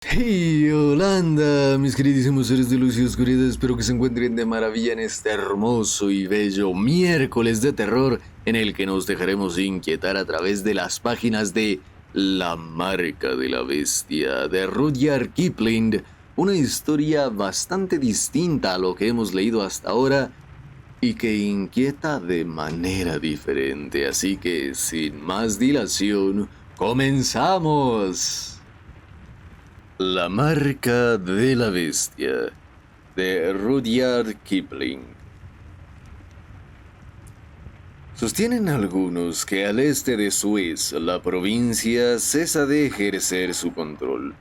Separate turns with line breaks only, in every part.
Hey, Holanda, mis queridísimos seres de luz y oscuridad, espero que se encuentren de maravilla en este hermoso y bello miércoles de terror en el que nos dejaremos inquietar a través de las páginas de La marca de la bestia de Rudyard Kipling, una historia bastante distinta a lo que hemos leído hasta ahora y que inquieta de manera diferente, así que sin más dilación, ¡comenzamos! La marca de la bestia, de Rudyard Kipling. Sostienen algunos que al este de Suez la provincia cesa de ejercer su control.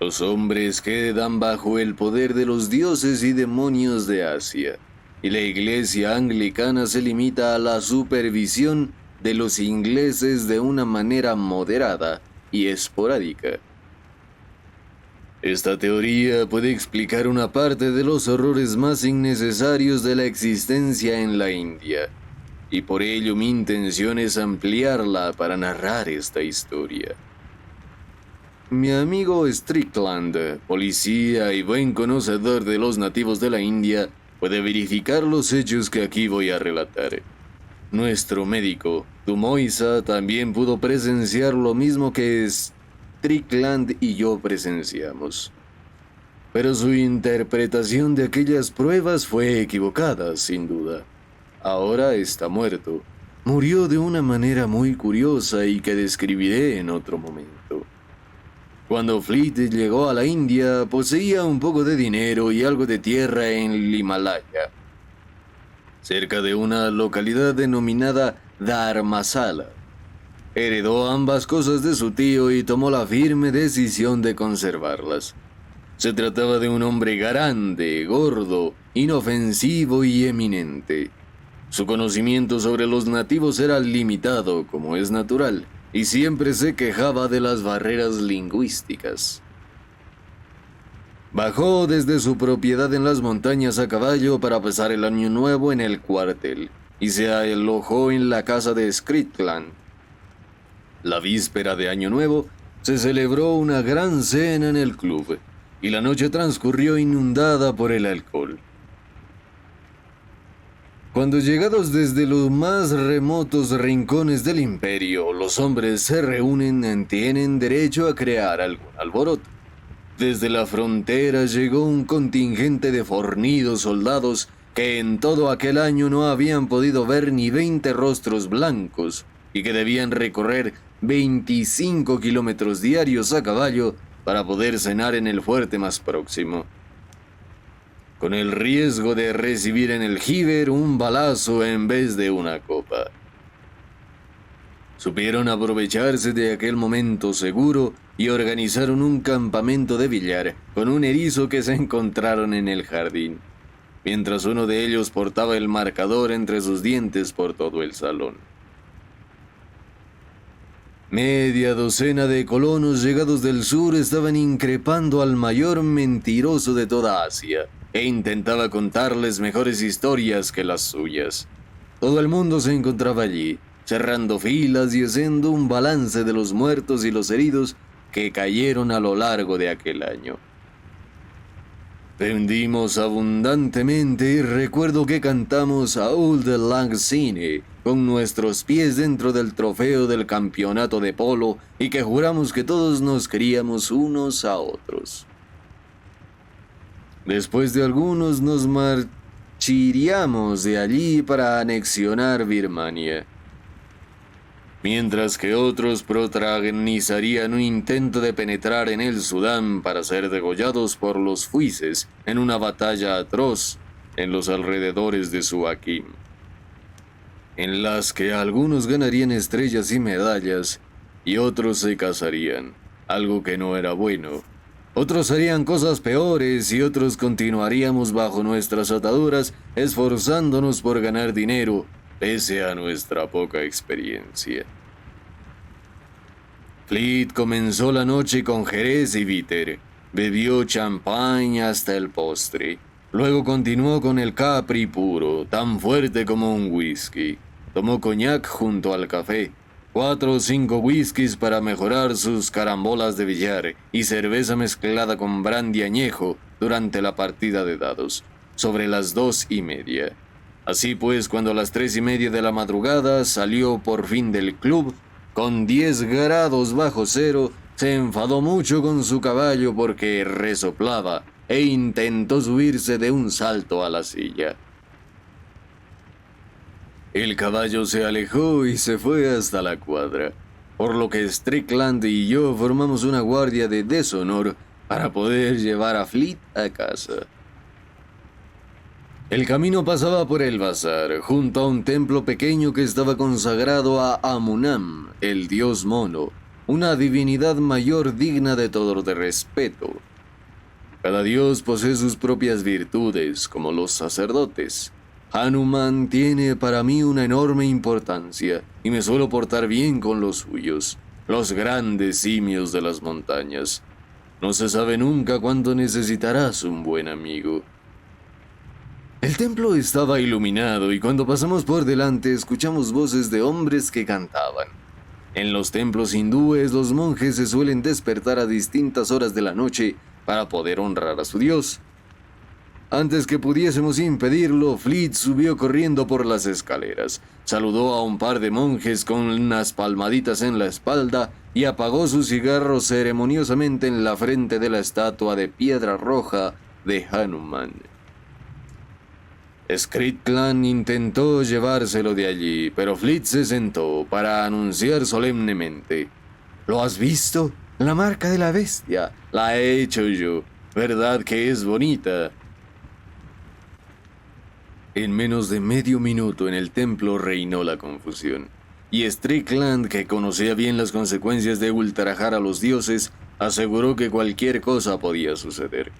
Los hombres quedan bajo el poder de los dioses y demonios de Asia, y la iglesia anglicana se limita a la supervisión de los ingleses de una manera moderada y esporádica. Esta teoría puede explicar una parte de los horrores más innecesarios de la existencia en la India, y por ello mi intención es ampliarla para narrar esta historia. Mi amigo Strickland, policía y buen conocedor de los nativos de la India, puede verificar los hechos que aquí voy a relatar. Nuestro médico, Dumoisa, también pudo presenciar lo mismo que Strickland y yo presenciamos. Pero su interpretación de aquellas pruebas fue equivocada, sin duda. Ahora está muerto. Murió de una manera muy curiosa y que describiré en otro momento. Cuando Fleet llegó a la India, poseía un poco de dinero y algo de tierra en el Himalaya, cerca de una localidad denominada Dharmasala. Heredó ambas cosas de su tío y tomó la firme decisión de conservarlas. Se trataba de un hombre grande, gordo, inofensivo y eminente. Su conocimiento sobre los nativos era limitado, como es natural, y siempre se quejaba de las barreras lingüísticas. Bajó desde su propiedad en las montañas a caballo para pasar el año nuevo en el cuartel, y se alojó en la casa de Strickland. La víspera de Año Nuevo, se celebró una gran cena en el club, y la noche transcurrió inundada por el alcohol. Cuando llegados desde los más remotos rincones del imperio, los hombres se reúnen, tienen derecho a crear algún alboroto. Desde la frontera llegó un contingente de fornidos soldados que en todo aquel año no habían podido ver ni 20 rostros blancos y que debían recorrer 25 kilómetros diarios a caballo para poder cenar en el fuerte más próximo, con el riesgo de recibir en el jíber un balazo en vez de una copa. Supieron aprovecharse de aquel momento seguro y organizaron un campamento de billar con un erizo que se encontraron en el jardín, mientras uno de ellos portaba el marcador entre sus dientes por todo el salón. Media docena de colonos llegados del sur estaban increpando al mayor mentiroso de toda Asia, e intentaba contarles mejores historias que las suyas. Todo el mundo se encontraba allí, cerrando filas y haciendo un balance de los muertos y los heridos que cayeron a lo largo de aquel año. Vendimos abundantemente y recuerdo que cantamos Auld Lang Syne con nuestros pies dentro del trofeo del campeonato de polo y que juramos que todos nos queríamos unos a otros. Después de algunos nos marchiríamos de allí para anexionar Birmania, mientras que otros protagonizarían un intento de penetrar en el Sudán para ser degollados por los fuises en una batalla atroz en los alrededores de Suakim, en las que algunos ganarían estrellas y medallas y otros se casarían, algo que no era bueno. Otros harían cosas peores y otros continuaríamos bajo nuestras ataduras esforzándonos por ganar dinero pese a nuestra poca experiencia. Fleet comenzó la noche con jerez y bitter, bebió champán hasta el postre, luego continuó con el Capri puro, tan fuerte como un whisky, tomó coñac junto al café, 4 o 5 whiskies para mejorar sus carambolas de billar y cerveza mezclada con brandy añejo durante la partida de dados, sobre las 2:30. Así pues, cuando a las 3:30 de la madrugada salió por fin del club, con 10 grados bajo cero, se enfadó mucho con su caballo porque resoplaba e intentó subirse de un salto a la silla. El caballo se alejó y se fue hasta la cuadra, por lo que Strickland y yo formamos una guardia de deshonor para poder llevar a Fleet a casa. El camino pasaba por el bazar, junto a un templo pequeño que estaba consagrado a Amunam, el dios mono, una divinidad mayor digna de todo de respeto. Cada dios posee sus propias virtudes, como los sacerdotes. Hanuman tiene para mí una enorme importancia, y me suelo portar bien con los suyos, los grandes simios de las montañas. No se sabe nunca cuándo necesitarás un buen amigo. El templo estaba iluminado y cuando pasamos por delante escuchamos voces de hombres que cantaban. En los templos hindúes los monjes se suelen despertar a distintas horas de la noche para poder honrar a su dios. Antes que pudiésemos impedirlo, Fleet subió corriendo por las escaleras, saludó a un par de monjes con unas palmaditas en la espalda y apagó su cigarro ceremoniosamente en la frente de la estatua de piedra roja de Hanuman. Strickland intentó llevárselo de allí, pero Fleet se sentó para anunciar solemnemente: ¿Lo has visto? La marca de la bestia. La he hecho yo. ¿Verdad que es bonita? En menos de medio minuto en el templo reinó la confusión, y Strickland, que conocía bien las consecuencias de ultrajar a los dioses, aseguró que cualquier cosa podía suceder.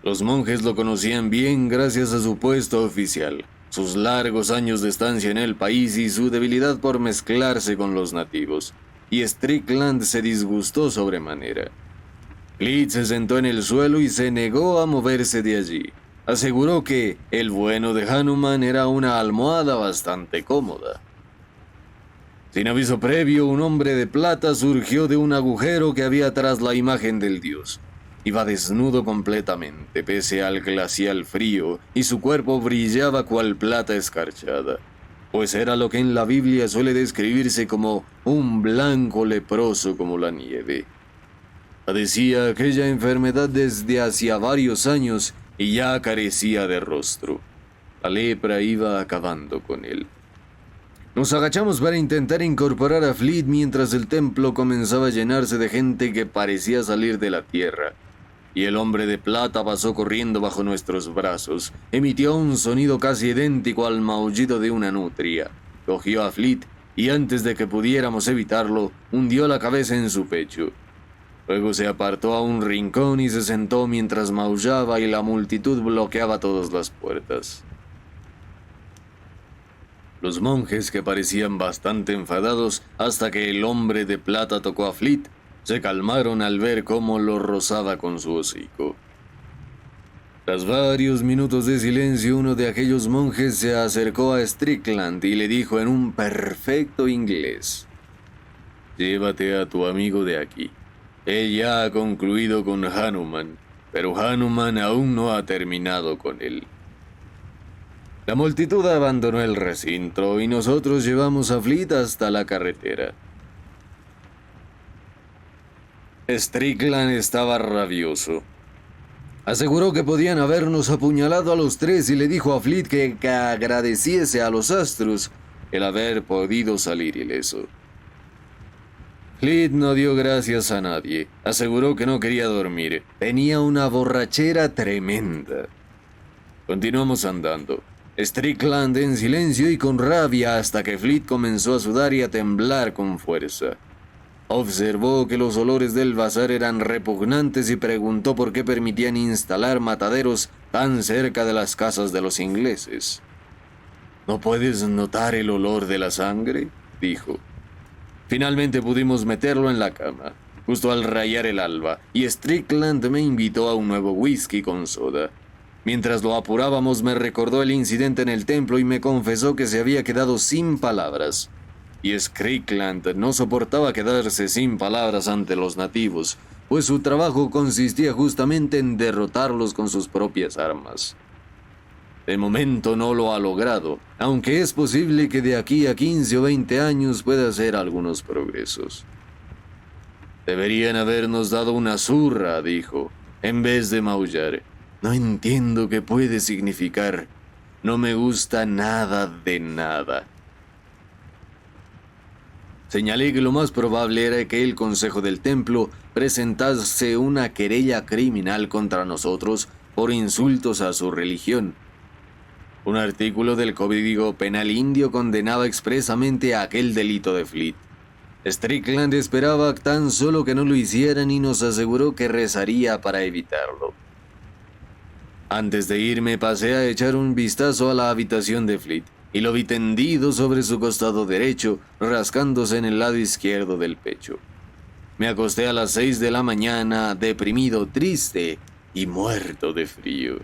Los monjes lo conocían bien gracias a su puesto oficial, sus largos años de estancia en el país y su debilidad por mezclarse con los nativos, y Strickland se disgustó sobremanera. Fleet se sentó en el suelo y se negó a moverse de allí. Aseguró que el bueno de Hanuman era una almohada bastante cómoda. Sin aviso previo, un hombre de plata surgió de un agujero que había tras la imagen del dios. Iba desnudo completamente, pese al glacial frío, y su cuerpo brillaba cual plata escarchada, pues era lo que en la Biblia suele describirse como un blanco leproso como la nieve. Padecía aquella enfermedad desde hacía varios años y ya carecía de rostro. La lepra iba acabando con él. Nos agachamos para intentar incorporar a Fleet mientras el templo comenzaba a llenarse de gente que parecía salir de la tierra. Y el hombre de plata pasó corriendo bajo nuestros brazos, emitió un sonido casi idéntico al maullido de una nutria, cogió a Fleet y antes de que pudiéramos evitarlo, hundió la cabeza en su pecho. Luego se apartó a un rincón y se sentó mientras maullaba y la multitud bloqueaba todas las puertas. Los monjes, que parecían bastante enfadados hasta que el hombre de plata tocó a Fleet, se calmaron al ver cómo lo rozaba con su hocico. Tras varios minutos de silencio, uno de aquellos monjes se acercó a Strickland y le dijo en un perfecto inglés: «Llévate a tu amigo de aquí. Él ya ha concluido con Hanuman, pero Hanuman aún no ha terminado con él». La multitud abandonó el recinto y nosotros llevamos a Fleet hasta la carretera. Strickland estaba rabioso. Aseguró que podían habernos apuñalado a los tres y le dijo a Fleet que agradeciese a los astros el haber podido salir ileso. Fleet no dio gracias a nadie. Aseguró que no quería dormir. Tenía una borrachera tremenda. Continuamos andando. Strickland en silencio y con rabia hasta que Fleet comenzó a sudar y a temblar con fuerza. Observó que los olores del bazar eran repugnantes y preguntó por qué permitían instalar mataderos tan cerca de las casas de los ingleses. «¿No puedes notar el olor de la sangre?», dijo. Finalmente pudimos meterlo en la cama, justo al rayar el alba, y Strickland me invitó a un nuevo whisky con soda. Mientras lo apurábamos me recordó el incidente en el templo y me confesó que se había quedado sin palabras. y Strickland no soportaba quedarse sin palabras ante los nativos, pues su trabajo consistía justamente en derrotarlos con sus propias armas. De momento no lo ha logrado, aunque es posible que de aquí a 15 o 20 años pueda hacer algunos progresos. Deberían habernos dado una zurra, dijo, en vez de maullar. No entiendo qué puede significar. No me gusta nada de nada. Señalé que lo más probable era que el Consejo del Templo presentase una querella criminal contra nosotros por insultos a su religión. Un artículo del Código Penal indio condenaba expresamente a aquel delito de Fleet. Strickland esperaba tan solo que no lo hicieran y nos aseguró que rezaría para evitarlo. Antes de irme pasé a echar un vistazo a la habitación de Fleet y lo vi tendido sobre su costado derecho, rascándose en el lado izquierdo del pecho. Me acosté a las 6 de la mañana, deprimido, triste y muerto de frío.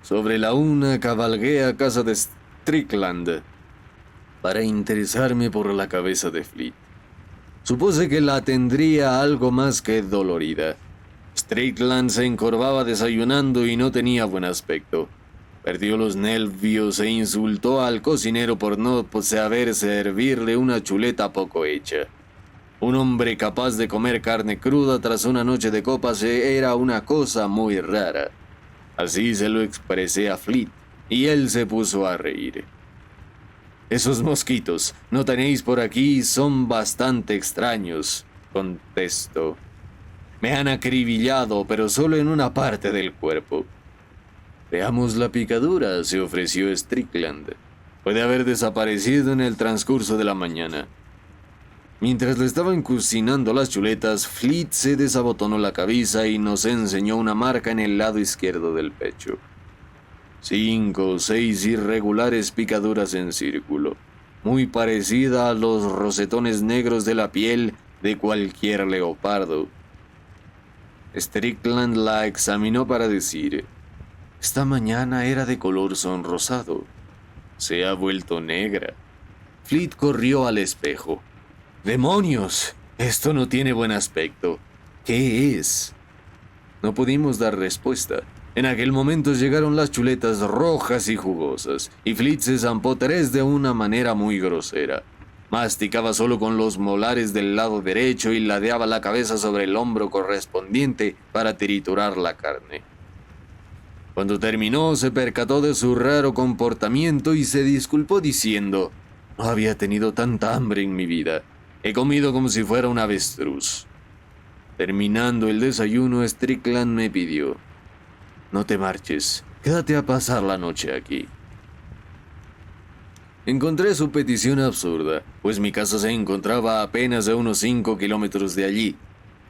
Sobre la 1 cabalgué a casa de Strickland para interesarme por la cabeza de Fleet. Supuse que la tendría algo más que dolorida. Strickland se encorvaba desayunando y no tenía buen aspecto. Perdió los nervios e insultó al cocinero por no saber servirle una chuleta poco hecha. Un hombre capaz de comer carne cruda tras una noche de copas era una cosa muy rara. Así se lo expresé a Fleet, y él se puso a reír. «Esos mosquitos, ¿no tenéis por aquí? Son bastante extraños», contestó. «Me han acribillado, pero solo en una parte del cuerpo». «Veamos la picadura», se ofreció Strickland. «Puede haber desaparecido en el transcurso de la mañana». Mientras le estaban cocinando las chuletas, Fleet se desabotonó la camisa y nos enseñó una marca en el lado izquierdo del pecho. 5 o 6 irregulares picaduras en círculo, muy parecida a los rosetones negros de la piel de cualquier leopardo. Strickland la examinó para decir: «Esta mañana era de color sonrosado. Se ha vuelto negra». Fleet corrió al espejo. «¡Demonios! Esto no tiene buen aspecto. ¿Qué es?». No pudimos dar respuesta. En aquel momento llegaron las chuletas rojas y jugosas, y Fleet se zampó 3 de una manera muy grosera. Masticaba solo con los molares del lado derecho y ladeaba la cabeza sobre el hombro correspondiente para triturar la carne. Cuando terminó, se percató de su raro comportamiento y se disculpó diciendo: «No había tenido tanta hambre en mi vida. He comido como si fuera un avestruz». Terminando el desayuno, Strickland me pidió: «No te marches, quédate a pasar la noche aquí». Encontré su petición absurda, pues mi casa se encontraba apenas a unos 5 kilómetros de allí.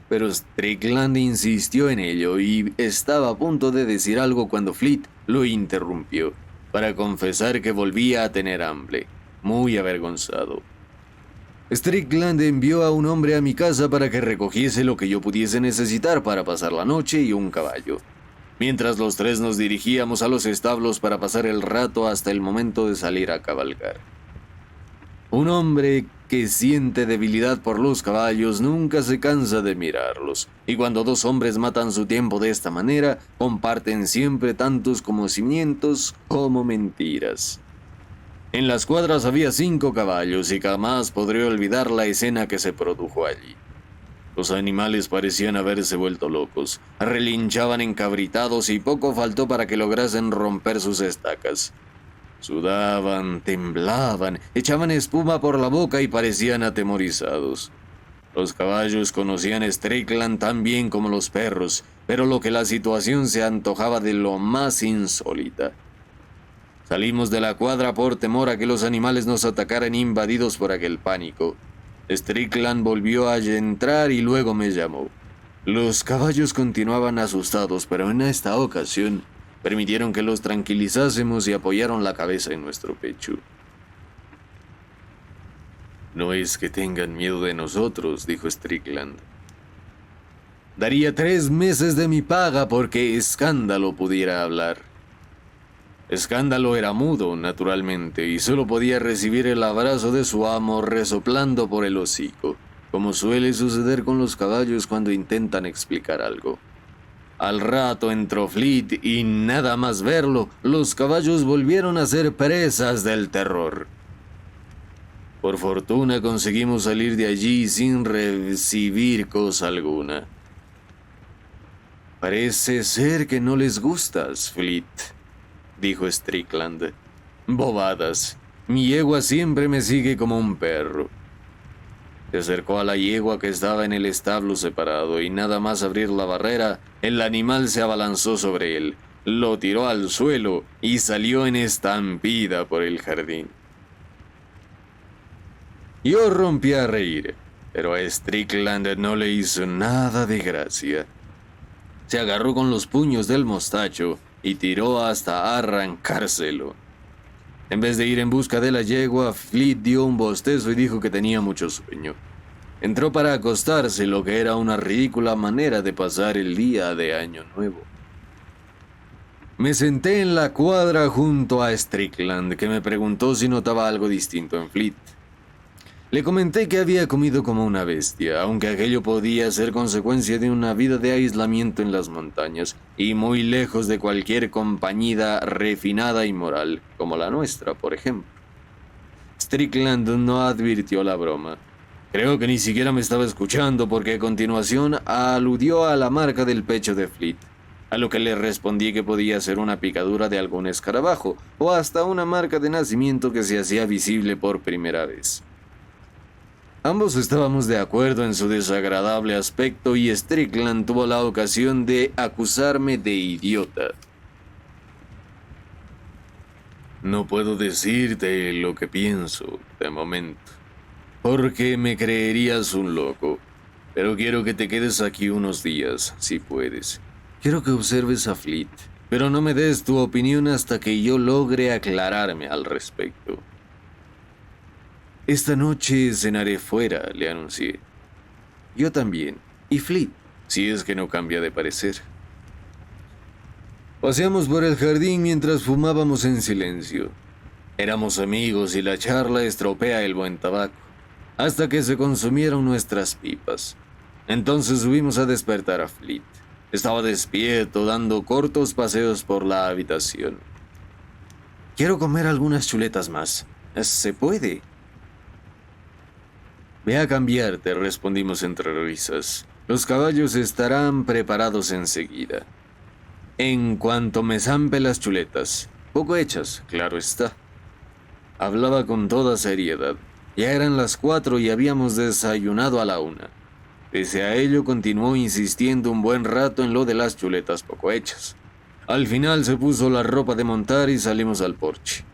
Pero Strickland insistió en ello y estaba a punto de decir algo cuando Fleet lo interrumpió, para confesar que volvía a tener hambre, muy avergonzado. Strickland envió a un hombre a mi casa para que recogiese lo que yo pudiese necesitar para pasar la noche y un caballo, mientras los 3 nos dirigíamos a los establos para pasar el rato hasta el momento de salir a cabalgar. Un hombre que siente debilidad por los caballos nunca se cansa de mirarlos, y cuando 2 hombres matan su tiempo de esta manera, comparten siempre tantos conocimientos como mentiras. En las cuadras había 5 caballos y jamás podré olvidar la escena que se produjo allí. Los animales parecían haberse vuelto locos, relinchaban encabritados y poco faltó para que lograsen romper sus estacas. Sudaban, temblaban, echaban espuma por la boca y parecían atemorizados. Los caballos conocían a Strickland tan bien como los perros, pero lo que la situación se antojaba de lo más insólita. Salimos de la cuadra por temor a que los animales nos atacaran invadidos por aquel pánico. Strickland volvió a entrar y luego me llamó. Los caballos continuaban asustados, pero en esta ocasión permitieron que los tranquilizásemos y apoyaron la cabeza en nuestro pecho. «No es que tengan miedo de nosotros», dijo Strickland. «Daría 3 meses de mi paga porque escándalo pudiera hablar». Escándalo era mudo, naturalmente, y solo podía recibir el abrazo de su amo resoplando por el hocico, como suele suceder con los caballos cuando intentan explicar algo. Al rato entró Fleet y nada más verlo, los caballos volvieron a ser presas del terror. Por fortuna conseguimos salir de allí sin recibir cosa alguna. Parece ser que no les gustas, Fleet, dijo Strickland. Bobadas. Mi yegua siempre me sigue como un perro. Se acercó a la yegua que estaba en el establo separado y nada más abrir la barrera, el animal se abalanzó sobre él, lo tiró al suelo y salió en estampida por el jardín. Yo rompí a reír, pero a Strickland no le hizo nada de gracia. Se agarró con los puños del mostacho y tiró hasta arrancárselo. En vez de ir en busca de la yegua, Fleet dio un bostezo y dijo que tenía mucho sueño. Entró para acostarse, lo que era una ridícula manera de pasar el día de Año Nuevo. Me senté en la cuadra junto a Strickland, que me preguntó si notaba algo distinto en Fleet. Le comenté que había comido como una bestia, aunque aquello podía ser consecuencia de una vida de aislamiento en las montañas y muy lejos de cualquier compañía refinada y moral, como la nuestra, por ejemplo. Strickland no advirtió la broma. Creo que ni siquiera me estaba escuchando porque a continuación aludió a la marca del pecho de Fleet, a lo que le respondí que podía ser una picadura de algún escarabajo o hasta una marca de nacimiento que se hacía visible por primera vez. Ambos estábamos de acuerdo en su desagradable aspecto y Strickland tuvo la ocasión de acusarme de idiota. No puedo decirte lo que pienso de momento, porque me creerías un loco, pero quiero que te quedes aquí unos días, si puedes. Quiero que observes a Fleet, pero no me des tu opinión hasta que yo logre aclararme al respecto. Esta noche cenaré fuera, le anuncié. Yo también, y Fleet, si es que no cambia de parecer. Paseamos por el jardín mientras fumábamos en silencio. Éramos amigos y la charla estropea el buen tabaco, hasta que se consumieron nuestras pipas. Entonces subimos a despertar a Fleet. Estaba despierto, dando cortos paseos por la habitación. Quiero comer algunas chuletas más. ¿Se puede? Ve a cambiarte, respondimos entre risas. Los caballos estarán preparados enseguida. En cuanto me zampe las chuletas, poco hechas, claro está. Hablaba con toda seriedad. Ya eran las 4 y habíamos desayunado a la 1. Pese a ello, continuó insistiendo un buen rato en lo de las chuletas poco hechas. Al final se puso la ropa de montar y salimos al porche.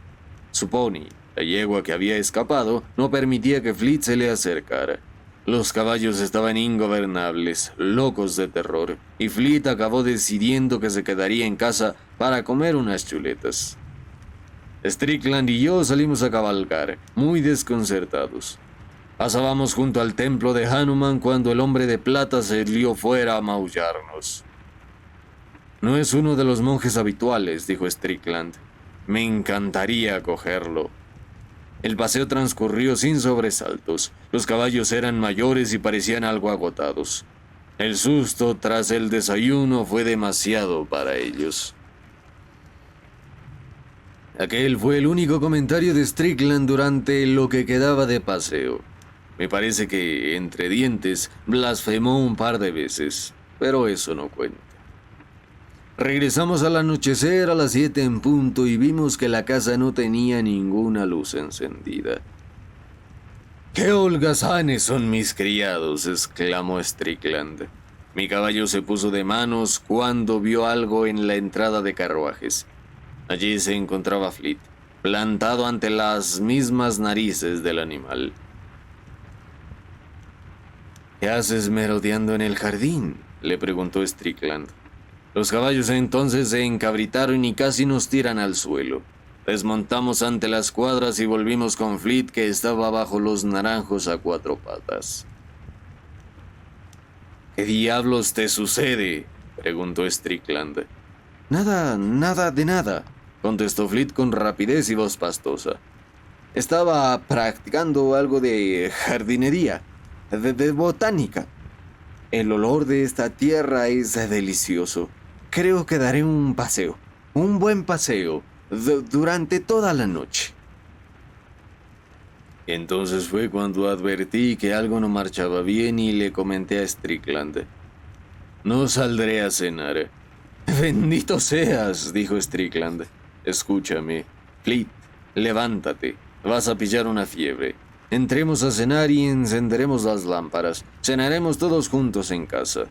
Su pony, la yegua que había escapado, no permitía que Fleet se le acercara. Los caballos estaban ingobernables, locos de terror, y Fleet acabó decidiendo que se quedaría en casa para comer unas chuletas. Strickland y yo salimos a cabalgar, muy desconcertados. Pasábamos junto al templo de Hanuman cuando el hombre de plata salió fuera a maullarnos. No es uno de los monjes habituales, dijo Strickland. Me encantaría cogerlo. El paseo transcurrió sin sobresaltos. Los caballos eran mayores y parecían algo agotados. El susto tras el desayuno fue demasiado para ellos. Aquel fue el único comentario de Strickland durante lo que quedaba de paseo. Me parece que, entre dientes, blasfemó un par de veces, pero eso no cuenta. Regresamos al anochecer a las 7 en punto y vimos que la casa no tenía ninguna luz encendida. ¡Qué holgazanes son mis criados!, exclamó Strickland. Mi caballo se puso de manos cuando vio algo en la entrada de carruajes. Allí se encontraba Fleet, plantado ante las mismas narices del animal. ¿Qué haces merodeando en el jardín?, le preguntó Strickland. Los caballos entonces se encabritaron y casi nos tiran al suelo. Desmontamos ante las cuadras y volvimos con Fleet, que estaba bajo los naranjos a 4 patas. ¿Qué diablos te sucede?, preguntó Strickland. Nada de nada, contestó Fleet con rapidez y voz pastosa. Estaba practicando algo de jardinería, de botánica. El olor de esta tierra es delicioso. Creo que daré un paseo, un buen paseo, durante toda la noche. Entonces fue cuando advertí que algo no marchaba bien y le comenté a Strickland. No saldré a cenar. Bendito seas, dijo Strickland. Escúchame, Fleet, levántate. Vas a pillar una fiebre. Entremos a cenar y encenderemos las lámparas. Cenaremos todos juntos en casa.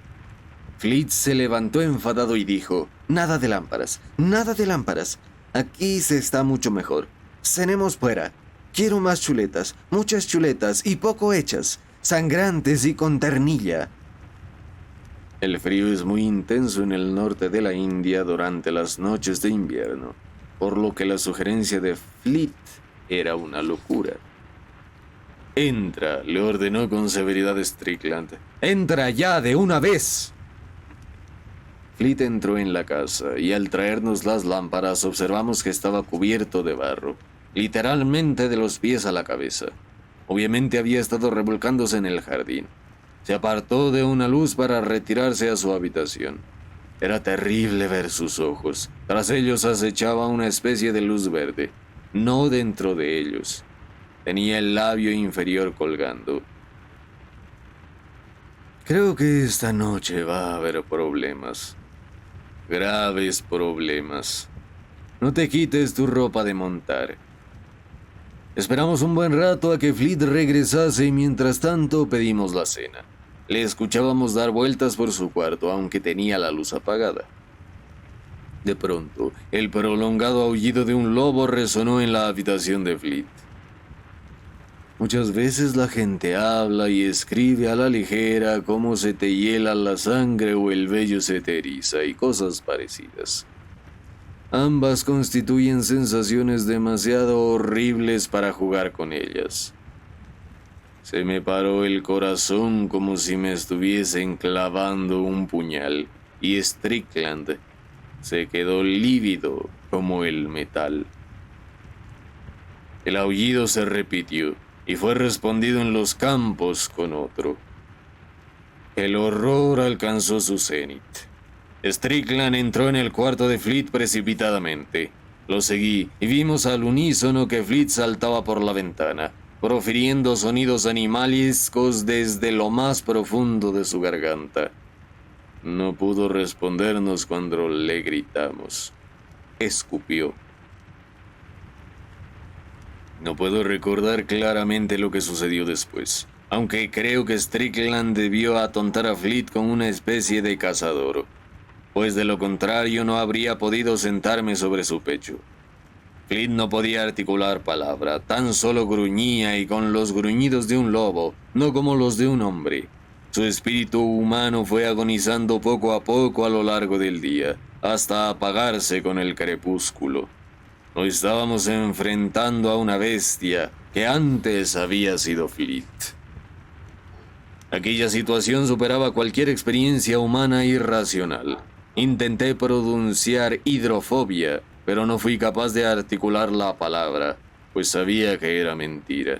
Fleet se levantó enfadado y dijo: nada de lámparas, nada de lámparas. Aquí se está mucho mejor. Cenemos fuera. Quiero más chuletas, muchas chuletas y poco hechas, sangrantes y con ternilla. El frío es muy intenso en el norte de la India durante las noches de invierno, por lo que la sugerencia de Fleet era una locura. Entra, le ordenó con severidad Strickland. ¡Entra ya de una vez! Fleet entró en la casa y al traernos las lámparas observamos que estaba cubierto de barro, literalmente de los pies a la cabeza. Obviamente había estado revolcándose en el jardín. Se apartó de una luz para retirarse a su habitación. Era terrible ver sus ojos. Tras ellos acechaba una especie de luz verde, no dentro de ellos. Tenía el labio inferior colgando. Creo que esta noche va a haber problemas. Graves problemas. No te quites tu ropa de montar. Esperamos un buen rato a que Fleet regresase y mientras tanto pedimos la cena. Le escuchábamos dar vueltas por su cuarto, aunque tenía la luz apagada. De pronto, el prolongado aullido de un lobo resonó en la habitación de Fleet. Muchas veces la gente habla y escribe a la ligera cómo se te hiela la sangre o el vello se te eriza y cosas parecidas. Ambas constituyen sensaciones demasiado horribles para jugar con ellas. Se me paró el corazón como si me estuviesen clavando un puñal y Strickland se quedó lívido como el metal. El aullido se repitió y fue respondido en los campos con otro. El horror alcanzó su cenit. Strickland entró en el cuarto de Fleet precipitadamente. Lo seguí y vimos al unísono que Fleet saltaba por la ventana, profiriendo sonidos animalescos desde lo más profundo de su garganta. No pudo respondernos cuando le gritamos. Escupió. No puedo recordar claramente lo que sucedió después, aunque creo que Strickland debió atontar a Fleet con una especie de cazador, pues de lo contrario no habría podido sentarme sobre su pecho. Fleet no podía articular palabra, tan solo gruñía y con los gruñidos de un lobo, no como los de un hombre. Su espíritu humano fue agonizando poco a poco a lo largo del día, hasta apagarse con el crepúsculo. Nos estábamos enfrentando a una bestia que antes había sido Fleet. Aquella situación superaba cualquier experiencia humana irracional. Intenté pronunciar hidrofobia, pero no fui capaz de articular la palabra, pues sabía que era mentira.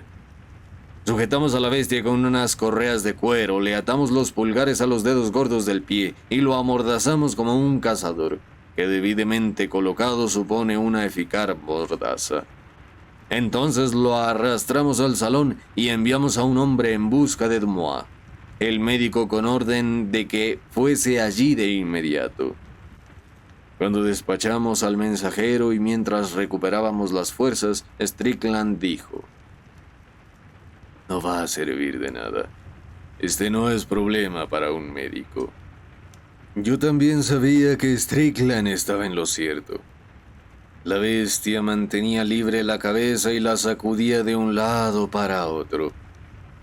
Sujetamos a la bestia con unas correas de cuero, le atamos los pulgares a los dedos gordos del pie y lo amordazamos como un cazador, que debidamente colocado supone una eficaz mordaza. Entonces lo arrastramos al salón y enviamos a un hombre en busca de Dumois, el médico, con orden de que fuese allí de inmediato. Cuando despachamos al mensajero y mientras recuperábamos las fuerzas, Strickland dijo: «No va a servir de nada. Este no es problema para un médico». Yo también sabía que Strickland estaba en lo cierto. La bestia mantenía libre la cabeza y la sacudía de un lado para otro.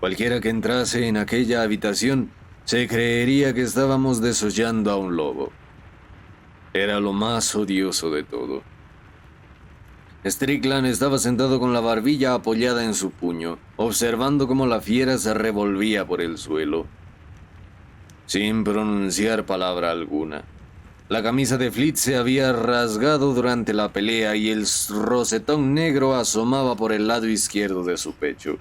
Cualquiera que entrase en aquella habitación se creería que estábamos desollando a un lobo. Era lo más odioso de todo. Strickland estaba sentado con la barbilla apoyada en su puño, observando cómo la fiera se revolvía por el suelo, sin pronunciar palabra alguna. La camisa de Fleet se había rasgado durante la pelea y el rosetón negro asomaba por el lado izquierdo de su pecho.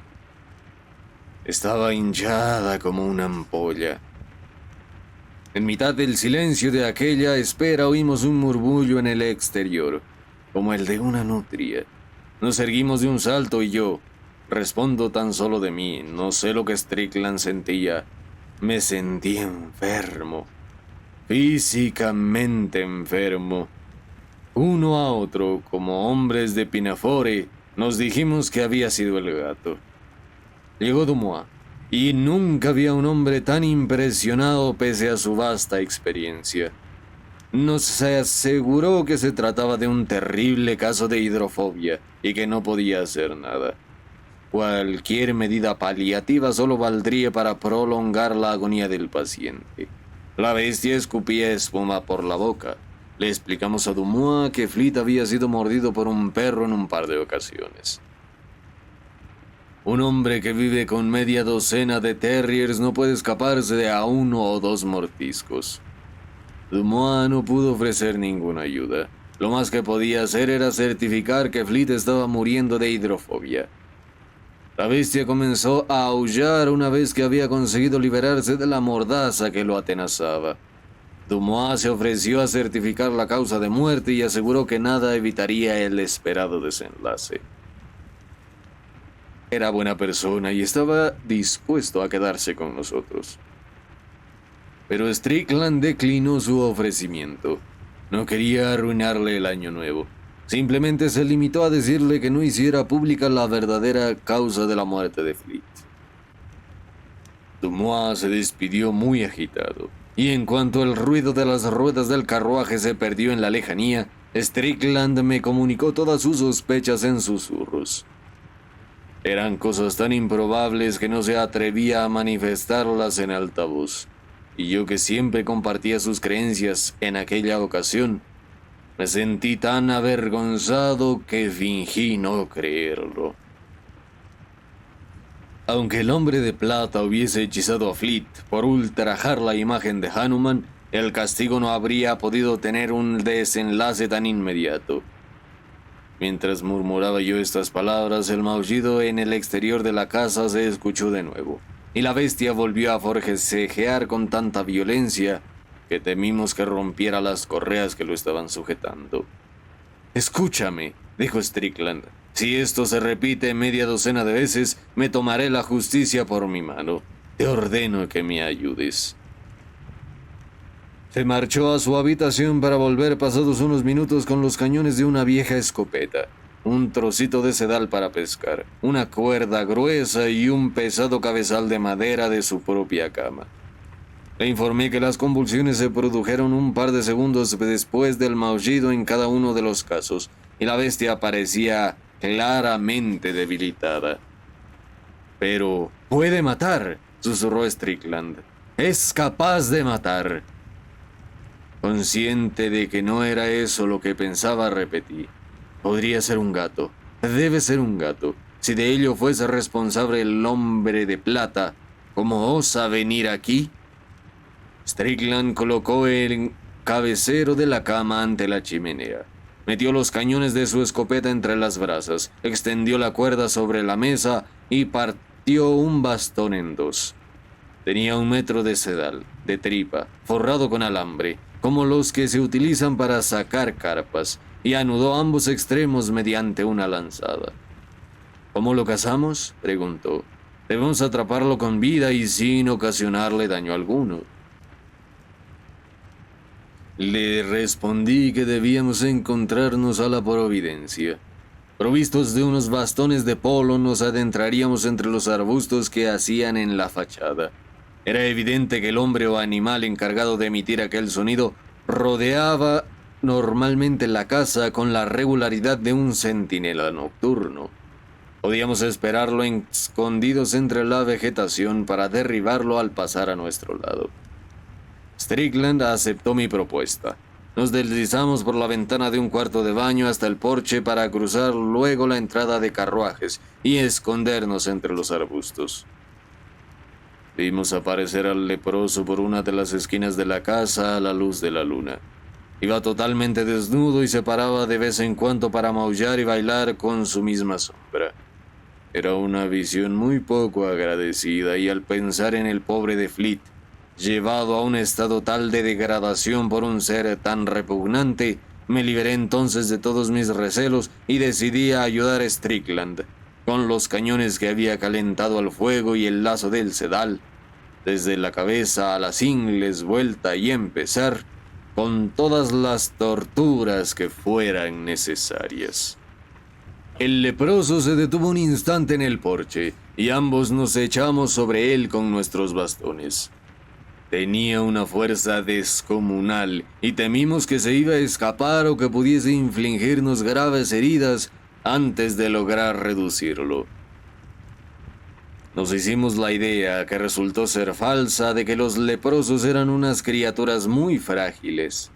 Estaba hinchada como una ampolla. En mitad del silencio de aquella espera oímos un murmullo en el exterior, como el de una nutria. Nos erguimos de un salto y yo respondo tan solo de mí. No sé lo que Strickland sentía. Me sentí enfermo. Físicamente enfermo. Uno a otro, como hombres de Pinafore, nos dijimos que había sido el gato. Llegó Dumois, y nunca había un hombre tan impresionado pese a su vasta experiencia. Nos aseguró que se trataba de un terrible caso de hidrofobia y que no podía hacer nada. Cualquier medida paliativa solo valdría para prolongar la agonía del paciente. La bestia escupía espuma por la boca. Le explicamos a Dumois que Fleet había sido mordido por un perro en un par de ocasiones. Un hombre que vive con media docena de terriers no puede escaparse de a 1 o 2 mordiscos. Dumois no pudo ofrecer ninguna ayuda. Lo más que podía hacer era certificar que Fleet estaba muriendo de hidrofobia. La bestia comenzó a aullar una vez que había conseguido liberarse de la mordaza que lo atenazaba. Dumois se ofreció a certificar la causa de muerte y aseguró que nada evitaría el esperado desenlace. Era buena persona y estaba dispuesto a quedarse con nosotros. Pero Strickland declinó su ofrecimiento. No quería arruinarle el año nuevo. Simplemente se limitó a decirle que no hiciera pública la verdadera causa de la muerte de Fleet. Dumois se despidió muy agitado, y en cuanto el ruido de las ruedas del carruaje se perdió en la lejanía, Strickland me comunicó todas sus sospechas en susurros. Eran cosas tan improbables que no se atrevía a manifestarlas en altavoz, y yo que siempre compartía sus creencias en aquella ocasión, me sentí tan avergonzado que fingí no creerlo. Aunque el hombre de plata hubiese hechizado a Fleet por ultrajar la imagen de Hanuman, el castigo no habría podido tener un desenlace tan inmediato. Mientras murmuraba yo estas palabras, el maullido en el exterior de la casa se escuchó de nuevo, y la bestia volvió a forcejear con tanta violencia que temimos que rompiera las correas que lo estaban sujetando. «Escúchame», dijo Strickland. «Si esto se repite media docena de veces, me tomaré la justicia por mi mano. Te ordeno que me ayudes». Se marchó a su habitación para volver pasados unos minutos con los cañones de una vieja escopeta, un trocito de sedal para pescar, una cuerda gruesa y un pesado cabezal de madera de su propia cama. Le informé que las convulsiones se produjeron un par de segundos después del maullido en cada uno de los casos, y la bestia parecía claramente debilitada. «Pero puede matar», susurró Strickland. «Es capaz de matar». Consciente de que no era eso lo que pensaba, repetí. «Podría ser un gato. Debe ser un gato. Si de ello fuese responsable el hombre de plata, ¿cómo osa venir aquí?» Strickland colocó el cabecero de la cama ante la chimenea. Metió los cañones de su escopeta entre las brasas, extendió la cuerda sobre la mesa y partió un bastón en dos. Tenía 1 metro de sedal, de tripa, forrado con alambre, como los que se utilizan para sacar carpas, y anudó ambos extremos mediante una lanzada. «¿Cómo lo cazamos?», preguntó. «Debemos atraparlo con vida y sin ocasionarle daño alguno». Le respondí que debíamos encontrarnos a la providencia. Provistos de unos bastones de polo, nos adentraríamos entre los arbustos que hacían en la fachada. Era evidente que el hombre o animal encargado de emitir aquel sonido rodeaba normalmente la casa con la regularidad de un centinela nocturno. Podíamos esperarlo escondidos entre la vegetación para derribarlo al pasar a nuestro lado. Strickland aceptó mi propuesta. Nos deslizamos por la ventana de un cuarto de baño hasta el porche para cruzar luego la entrada de carruajes y escondernos entre los arbustos. Vimos aparecer al leproso por una de las esquinas de la casa a la luz de la luna. Iba totalmente desnudo y se paraba de vez en cuando para maullar y bailar con su misma sombra. Era una visión muy poco agradecida, y al pensar en el pobre de Fleet, llevado a un estado tal de degradación por un ser tan repugnante, me liberé entonces de todos mis recelos y decidí a ayudar a Strickland. Con los cañones que había calentado al fuego y el lazo del sedal, desde la cabeza a las ingles, vuelta y empezar, con todas las torturas que fueran necesarias. El leproso se detuvo un instante en el porche, y ambos nos echamos sobre él con nuestros bastones. Tenía una fuerza descomunal, y temimos que se iba a escapar o que pudiese infligirnos graves heridas antes de lograr reducirlo. Nos hicimos la idea, que resultó ser falsa, de que los leprosos eran unas criaturas muy frágiles.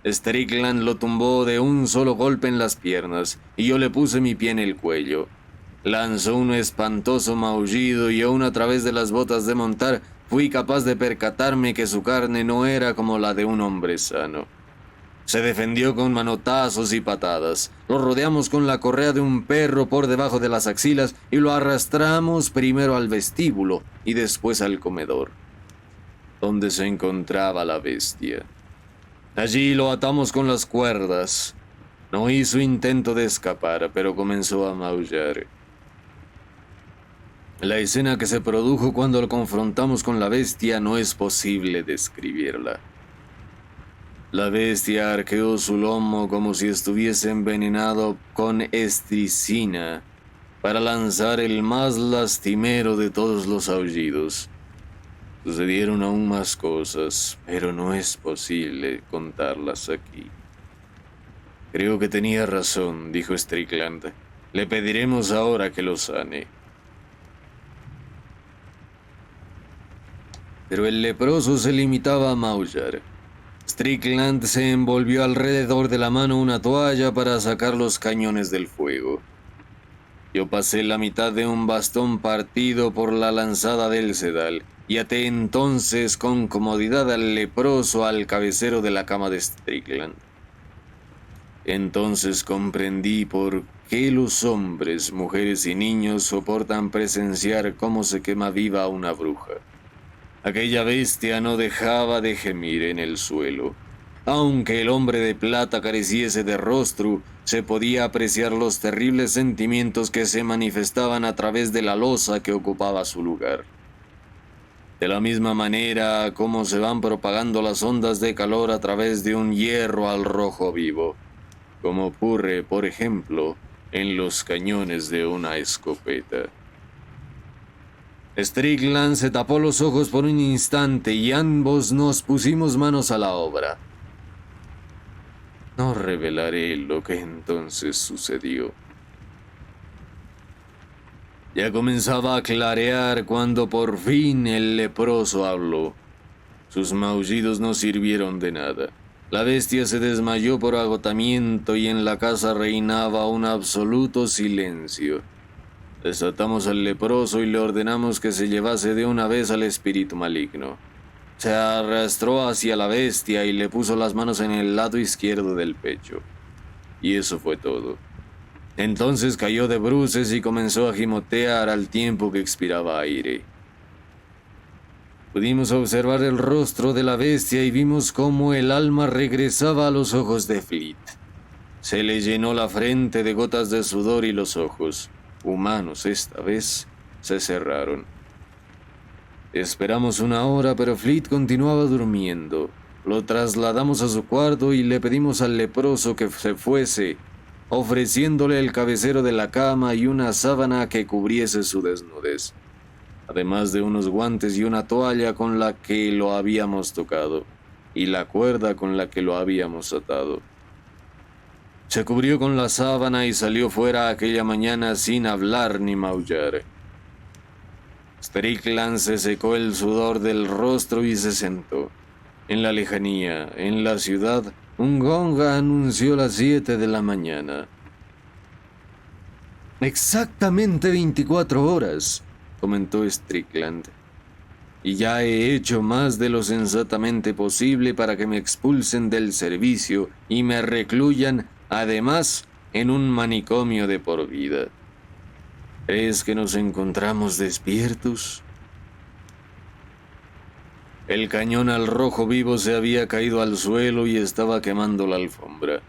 Strickland lo tumbó de un solo golpe en las piernas, y yo le puse mi pie en el cuello. Lanzó un espantoso maullido, y aún a través de las botas de montar fui capaz de percatarme que su carne no era como la de un hombre sano. Se defendió con manotazos y patadas. Lo rodeamos con la correa de un perro por debajo de las axilas y lo arrastramos primero al vestíbulo y después al comedor, donde se encontraba la bestia. Allí lo atamos con las cuerdas. No hizo intento de escapar, pero comenzó a maullar. La escena que se produjo cuando lo confrontamos con la bestia no es posible describirla. La bestia arqueó su lomo como si estuviese envenenado con estricina para lanzar el más lastimero de todos los aullidos. Sucedieron aún más cosas, pero no es posible contarlas aquí. Creo que tenía razón, dijo Strickland. Le pediremos ahora que lo sane. Pero el leproso se limitaba a maullar. Strickland se envolvió alrededor de la mano una toalla para sacar los cañones del fuego. Yo pasé la mitad de un bastón partido por la lanzada del sedal y até entonces con comodidad al leproso al cabecero de la cama de Strickland. Entonces comprendí por qué los hombres, mujeres y niños soportan presenciar cómo se quema viva una bruja. Aquella bestia no dejaba de gemir en el suelo. Aunque el hombre de plata careciese de rostro, se podía apreciar los terribles sentimientos que se manifestaban a través de la losa que ocupaba su lugar. De la misma manera como se van propagando las ondas de calor a través de un hierro al rojo vivo, como ocurre, por ejemplo, en los cañones de una escopeta. Strickland se tapó los ojos por un instante y ambos nos pusimos manos a la obra. No revelaré lo que entonces sucedió. Ya comenzaba a clarear cuando por fin el leproso habló. Sus maullidos no sirvieron de nada. La bestia se desmayó por agotamiento y en la casa reinaba un absoluto silencio. Desatamos al leproso y le ordenamos que se llevase de una vez al espíritu maligno. Se arrastró hacia la bestia y le puso las manos en el lado izquierdo del pecho. Y eso fue todo. Entonces cayó de bruces y comenzó a gimotear al tiempo que expiraba aire. Pudimos observar el rostro de la bestia y vimos cómo el alma regresaba a los ojos de Fleet. Se le llenó la frente de gotas de sudor y los ojos, humanos esta vez, se cerraron. Esperamos una hora, pero Fleet continuaba durmiendo. Lo trasladamos a su cuarto y le pedimos al leproso que se fuese, ofreciéndole el cabecero de la cama y una sábana que cubriese su desnudez, además de unos guantes y una toalla con la que lo habíamos tocado, y la cuerda con la que lo habíamos atado. Se cubrió con la sábana y salió fuera aquella mañana sin hablar ni maullar. Strickland se secó el sudor del rostro y se sentó. En la lejanía, en la ciudad, un gong anunció las 7 de la mañana. «Exactamente 24 horas», comentó Strickland. y ya he hecho más de lo sensatamente posible para que me expulsen del servicio y me recluyan, además, en un manicomio de por vida. ¿Crees que nos encontramos despiertos? El cañón al rojo vivo se había caído al suelo y estaba quemando la alfombra.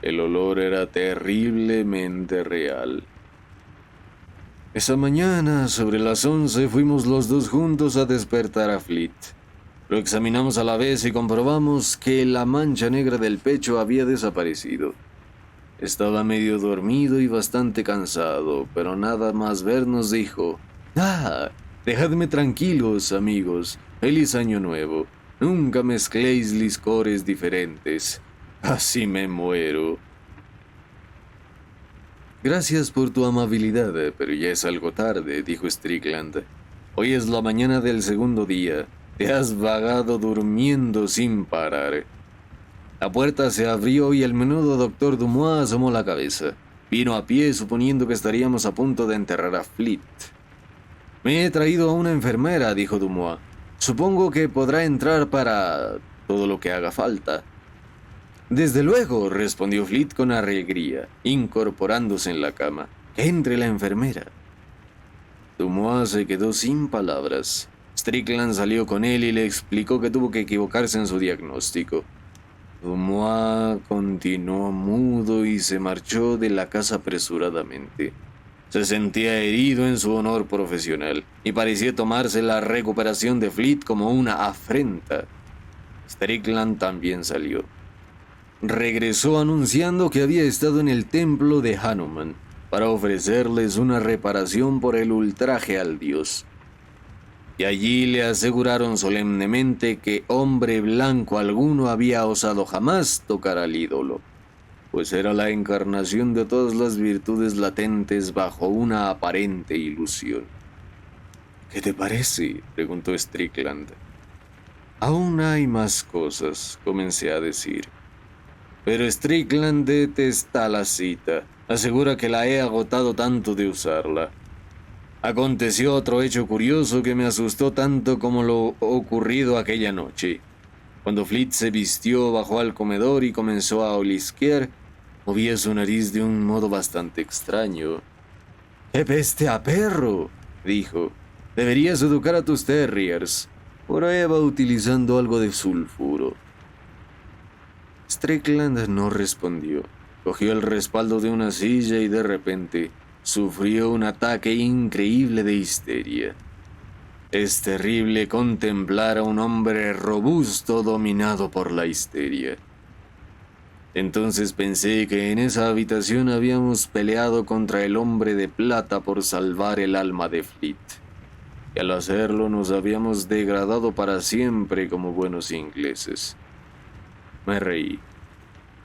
El olor era terriblemente real. Esa mañana, sobre las 11, fuimos los dos juntos a despertar a Fleet. Lo examinamos a la vez y comprobamos que la mancha negra del pecho había desaparecido. Estaba medio dormido y bastante cansado, pero nada más vernos dijo: «Ah, dejadme tranquilos, amigos. Feliz año nuevo. Nunca mezcléis licores diferentes. Así me muero». «Gracias por tu amabilidad, pero ya es algo tarde», dijo Strickland. «Hoy es la mañana del segundo día. Te has vagado durmiendo sin parar». La puerta se abrió y el menudo doctor Dumois asomó la cabeza. Vino a pie suponiendo que estaríamos a punto de enterrar a Fleet. «Me he traído a una enfermera», dijo Dumois. «Supongo que podrá entrar para todo lo que haga falta». «Desde luego», respondió Fleet con alegría, incorporándose en la cama. «Que entre la enfermera». Dumois se quedó sin palabras. Strickland salió con él y le explicó que tuvo que equivocarse en su diagnóstico. Dumois continuó mudo y se marchó de la casa apresuradamente. Se sentía herido en su honor profesional y parecía tomarse la recuperación de Fleet como una afrenta. Strickland también salió. Regresó anunciando que había estado en el templo de Hanuman para ofrecerles una reparación por el ultraje al dios. Y allí le aseguraron solemnemente que hombre blanco alguno había osado jamás tocar al ídolo, pues era la encarnación de todas las virtudes latentes bajo una aparente ilusión. «¿Qué te parece?», preguntó Strickland. «Aún hay más cosas», comencé a decir. Pero Strickland detesta la cita. Asegura que la he agotado tanto de usarla. Aconteció otro hecho curioso que me asustó tanto como lo ocurrido aquella noche. Cuando Fleet se vistió, bajó al comedor y comenzó a olisquear, movía su nariz de un modo bastante extraño. «¡Qué peste a perro!», dijo. «Deberías educar a tus terriers. Prueba utilizando algo de sulfuro». Strickland no respondió. Cogió el respaldo de una silla y de repente sufrió un ataque increíble de histeria. Es terrible contemplar a un hombre robusto dominado por la histeria. Entonces pensé que en esa habitación habíamos peleado contra el hombre de plata por salvar el alma de Fleet. Y al hacerlo nos habíamos degradado para siempre como buenos ingleses. Me reí.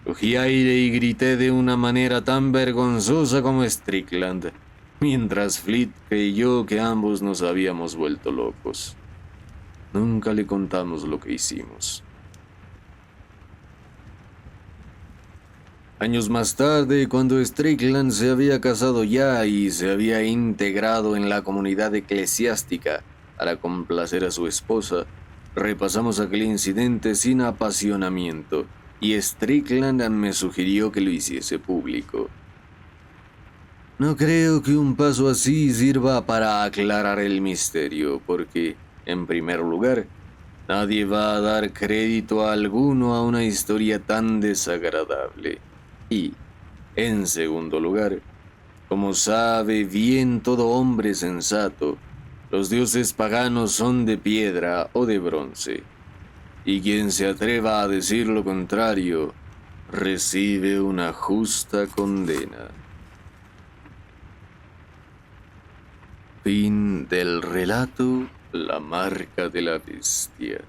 Cogí aire y grité de una manera tan vergonzosa como Strickland, mientras Fleet creyó que ambos nos habíamos vuelto locos. Nunca le contamos lo que hicimos. Años más tarde, cuando Strickland se había casado ya y se había integrado en la comunidad eclesiástica para complacer a su esposa, repasamos aquel incidente sin apasionamiento, y Strickland me sugirió que lo hiciese público. No creo que un paso así sirva para aclarar el misterio, porque, en primer lugar, nadie va a dar crédito alguno a una historia tan desagradable. Y, en segundo lugar, como sabe bien todo hombre sensato, los dioses paganos son de piedra o de bronce, y quien se atreva a decir lo contrario recibe una justa condena. Fin del relato La marca de la bestia.